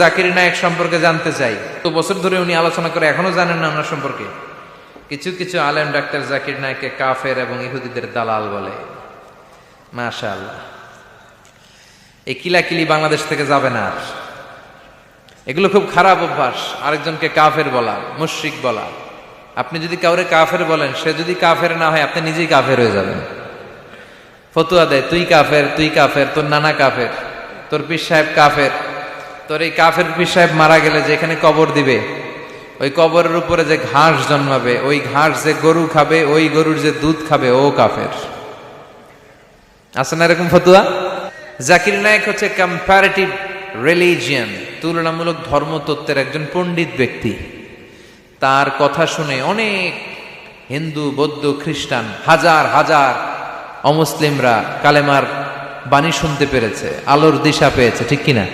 জাকির নায়েক সম্পর্কে জানতে চাই। তো বছর ধরে উনি আলোচনা করে এখনো জানেন না ওনার সম্পর্কে। কিছু কিছু আলেম ডাক্তার জাকির নায়েককে কাফের এবং ইহুদিদের দালাল বলে। মাশাআল্লাহ, এই কিলাকিলি বাংলাদেশ থেকে যাবে না আর। এগুলো খুব খারাপ অভ্যাস, আরেকজনকে কাফের বলা, মুশরিক বলা। আপনি যদি কাউরে কাফের বলেন, সে যদি কাফের না হয় আপনি নিজেই কাফের হয়ে যাবেন। ফতুয়া দেয় তুই কাফের, তুই কাফের, তোর নানা কাফের, তোর পীর সাহেব কাফের, তোর এই কাফের পীর সাহেব মারা গেলে যেখানে কবর দিবে ওই কবরের উপরে যে ঘাস জন্মাবে, ওই ঘাস যে গরু খাবে, ওই গরুর যে দুধ খাবে ও কাফের। আছে না এরকম ফতুয়া? জাকির নায়েক হচ্ছে কম্পারেটিভ রিলিজিয়ান, তুলনামূলক ধর্মতত্ত্বের একজন পণ্ডিত ব্যক্তি। তার কথা শুনে অনেক হিন্দু, বৌদ্ধ, খ্রিস্টান, হাজার হাজার অমুসলিমরা কালেমার বাণী শুনতে পেরেছে, আলোর দিশা পেয়েছে, ঠিক কিনা?